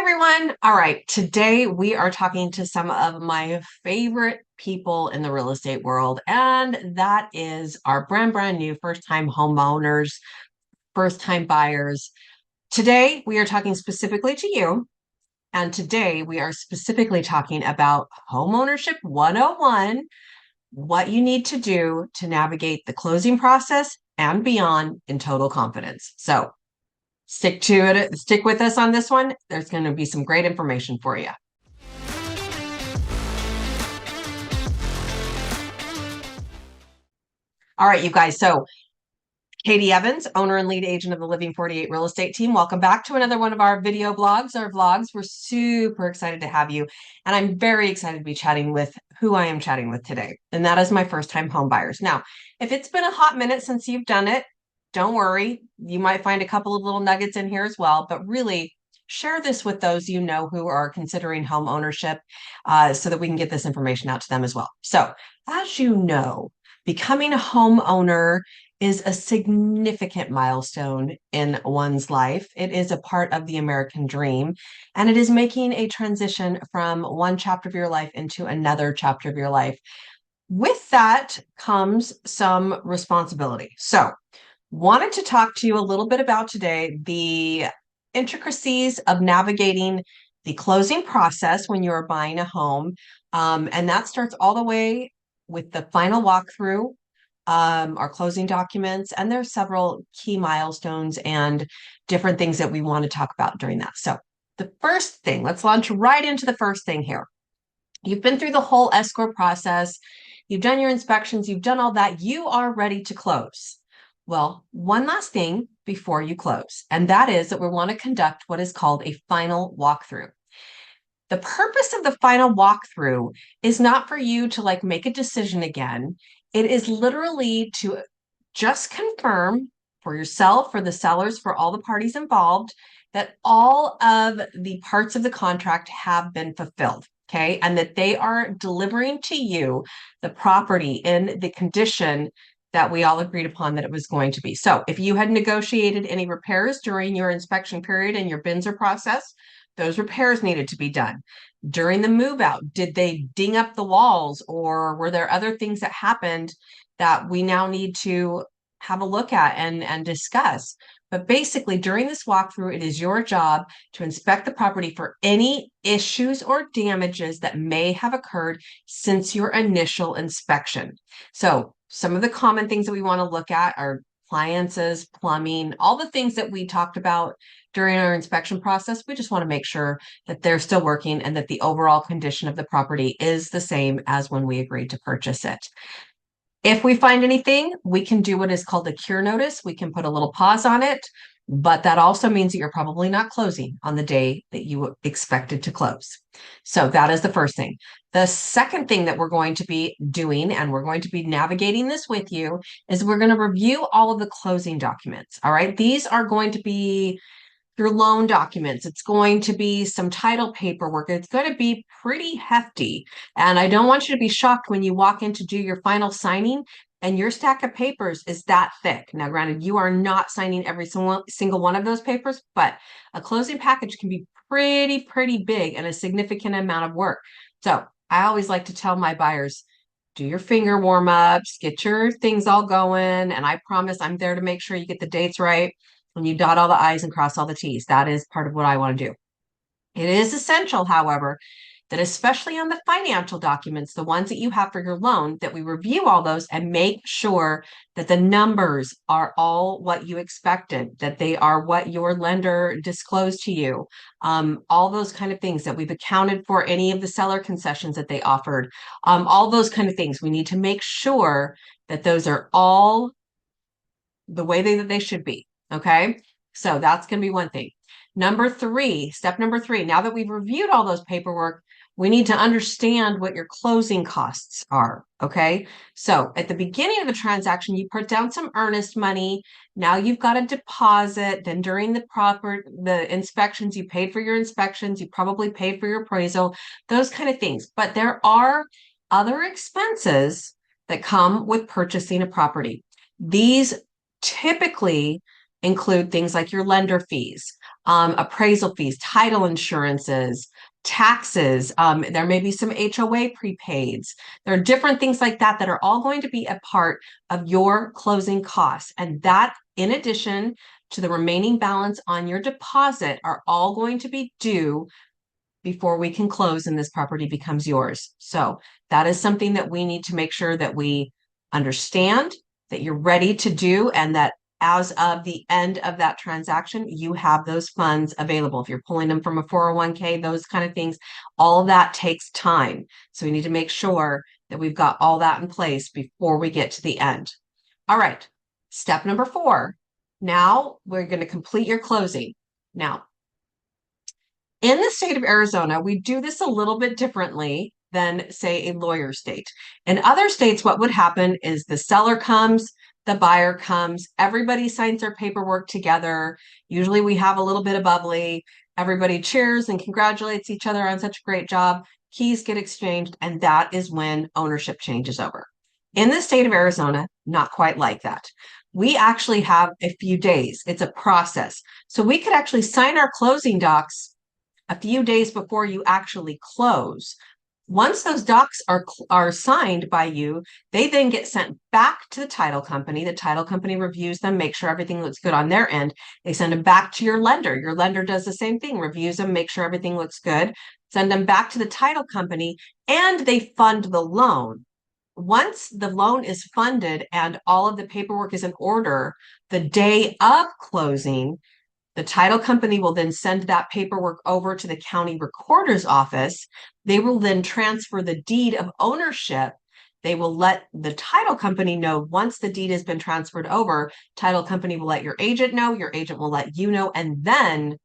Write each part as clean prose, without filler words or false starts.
everyone. All right, today we are talking to some of my favorite people in the real estate world, and that is our brand new first-time homeowners, first-time buyers. Today we are talking specifically to you, and today we are specifically talking about homeownership 101, what you need to do to navigate the closing process and beyond in total confidence. So stick to it. Stick with us on this one. There's going to be some great information for you. All right, you guys. So Katie Evans, owner and lead agent of the Living 48 real estate team. Welcome back to another one of our video blogs, our vlogs. We're super excited to have you. And I'm very excited to be chatting with who I am chatting with today. And that is my first time home buyers. Now, if it's been a hot minute since you've done it, don't worry. You might find a couple of little nuggets in here as well, but really share this with those you know who are considering home ownership so that we can get this information out to them as well. So as you know, becoming a homeowner is a significant milestone in one's life. It is a part of the American dream, and it is making a transition from one chapter of your life into another chapter of your life. With that comes some responsibility. So, wanted to talk to you a little bit about today the intricacies of navigating the closing process when you're buying a home. And that starts all the way with the final walkthrough, our closing documents, and there's several key milestones and different things that we want to talk about during that. So the first thing, let's launch right into the first thing here. You've been through the whole escrow process. You've done your inspections. You've done all that. You are ready to close. Well, one last thing before you close, and that is that we want to conduct what is called a final walkthrough. The purpose of the final walkthrough is not for you to make a decision again. It is literally to just confirm for yourself, for the sellers, for all the parties involved, that all of the parts of the contract have been fulfilled, okay? And that they are delivering to you the property in the condition that we all agreed upon that it was going to be. So if you had negotiated any repairs during your inspection period and your bins are processed, those repairs needed to be done. During the move out, did they ding up the walls, or were there other things that happened that we now need to have a look at and discuss? But basically, during this walkthrough, it is your job to inspect the property for any issues or damages that may have occurred since your initial inspection. So some of the common things that we want to look at are appliances, plumbing, all the things that we talked about during our inspection process. We just want to make sure that they're still working and that the overall condition of the property is the same as when we agreed to purchase it. If we find anything, we can do what is called a cure notice. We can put a little pause on it, but that also means that you're probably not closing on the day that you expected to close. So that is the first thing. The second thing that we're going to be doing, and we're going to be navigating this with you, is we're going to review all of the closing documents. All right. These are going to be your loan documents. It's going to be some title paperwork. It's going to be pretty hefty. And I don't want you to be shocked when you walk in to do your final signing and your stack of papers is that thick. Now, granted, you are not signing every single one of those papers, but a closing package can be pretty big and a significant amount of work. So I always like to tell my buyers, do your finger warm-ups, get your things all going. And I promise I'm there to make sure you get the dates right and you dot all the I's and cross all the T's. That is part of what I want to do. It is essential, however, that especially on the financial documents, the ones that you have for your loan, that we review all those and make sure that the numbers are all what you expected, that they are what your lender disclosed to you, all those kind of things, that we've accounted for any of the seller concessions that they offered, all those kind of things. We need to make sure that those are all the way that they should be. Okay, so that's going to be one thing. Step number three, now that we've reviewed all those paperwork, we need to understand what your closing costs are. Okay, so at the beginning of the transaction, you put down some earnest money. Now you've got a deposit. Then during the inspections, you paid for your inspections. You probably paid for your appraisal, those kind of things. But there are other expenses that come with purchasing a property. These typically include things like your lender fees, appraisal fees, title insurances, taxes. There may be some HOA prepaids. There are different things like that that are all going to be a part of your closing costs. And that, in addition to the remaining balance on your deposit, are all going to be due before we can close and this property becomes yours. So that is something that we need to make sure that we understand, that you're ready to do, and that as of the end of that transaction, you have those funds available. If you're pulling them from a 401k, those kind of things, all of that takes time. So we need to make sure that we've got all that in place before we get to the end. All right, step number 4. Now we're going to complete your closing. Now, in the state of Arizona, we do this a little bit differently than, say, a lawyer state. In other states, what would happen is the seller comes, the buyer comes, everybody signs their paperwork together. Usually we have a little bit of bubbly. Everybody cheers and congratulates each other on such a great job. Keys get exchanged, and that is when ownership changes over. In the state of Arizona, not quite like that. We actually have a few days. It's a process. So we could actually sign our closing docs a few days before you actually close. Once those docs are signed by you, they then get sent back to the title company. The title company reviews them, make sure everything looks good on their end. They send them back to your lender. Your lender does the same thing, reviews them, make sure everything looks good, send them back to the title company, and they fund the loan. Once the loan is funded and all of the paperwork is in order, the day of closing, the title company will then send that paperwork over to the county recorder's office. They will then transfer the deed of ownership. They will let the title company know once the deed has been transferred over. Title company will let your agent know, your agent will let you know, and then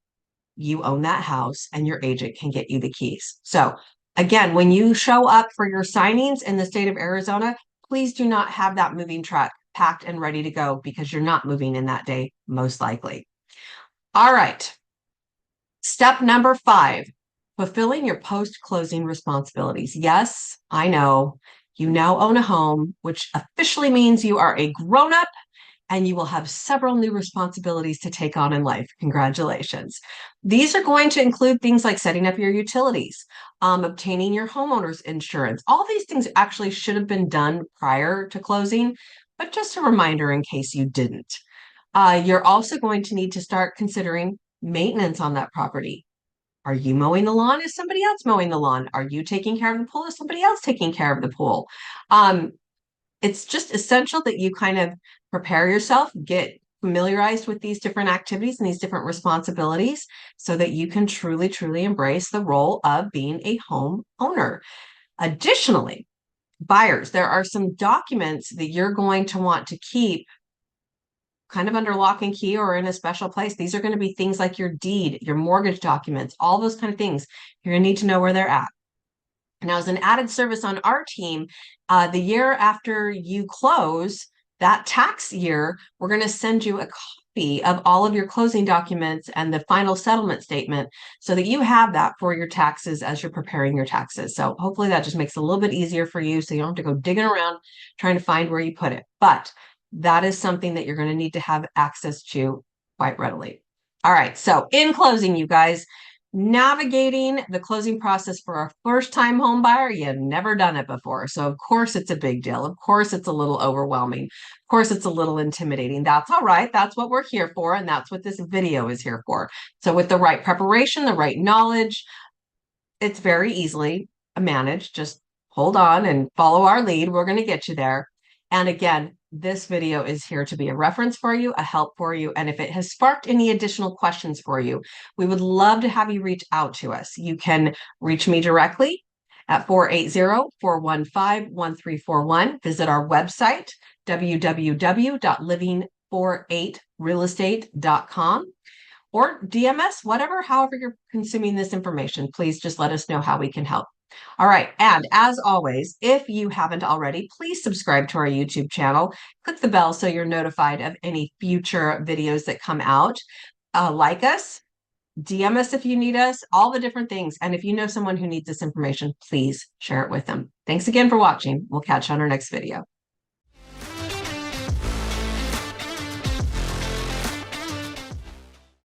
you own that house and your agent can get you the keys. So again, when you show up for your signings in the state of Arizona, please do not have that moving truck packed and ready to go, because you're not moving in that day, most likely. All right. Step number 5, fulfilling your post-closing responsibilities. Yes, I know you now own a home, which officially means you are a grown-up and you will have several new responsibilities to take on in life. Congratulations. These are going to include things like setting up your utilities, obtaining your homeowner's insurance. All these things actually should have been done prior to closing, but just a reminder in case you didn't. You're also going to need to start considering maintenance on that property. Are you mowing the lawn? Is somebody else mowing the lawn? Are you taking care of the pool? Is somebody else taking care of the pool? It's just essential that you kind of prepare yourself, get familiarized with these different activities and these different responsibilities so that you can truly, truly embrace the role of being a home owner. Additionally, buyers, there are some documents that you're going to want to keep kind of under lock and key or in a special place. These are going to be things like your deed, your mortgage documents, all those kind of things. You're going to need to know where they're at. Now, as an added service on our team, the year after you close, that tax year, we're going to send you a copy of all of your closing documents and the final settlement statement so that you have that for your taxes as you're preparing your taxes. So hopefully that just makes it a little bit easier for you so you don't have to go digging around trying to find where you put it. But that is something that you're going to need to have access to quite readily. All right. So in closing, you guys, navigating the closing process for a first-time home buyer, you've never done it before. So of course it's a big deal. Of course it's a little overwhelming. Of course it's a little intimidating. That's all right. That's what we're here for. And that's what this video is here for. So with the right preparation, the right knowledge, it's very easily managed. Just hold on and follow our lead. We're going to get you there. And again, this video is here to be a reference for you, a help for you. And if it has sparked any additional questions for you, we would love to have you reach out to us. You can reach me directly at 480-415-1341. Visit our website, www.living48realestate.com, or DMS, however you're consuming this information. Please just let us know how we can help. All right. And as always, if you haven't already, please subscribe to our YouTube channel. Click the bell so you're notified of any future videos that come out. Like us, DM us if you need us, all the different things. And if you know someone who needs this information, please share it with them. Thanks again for watching. We'll catch you on our next video.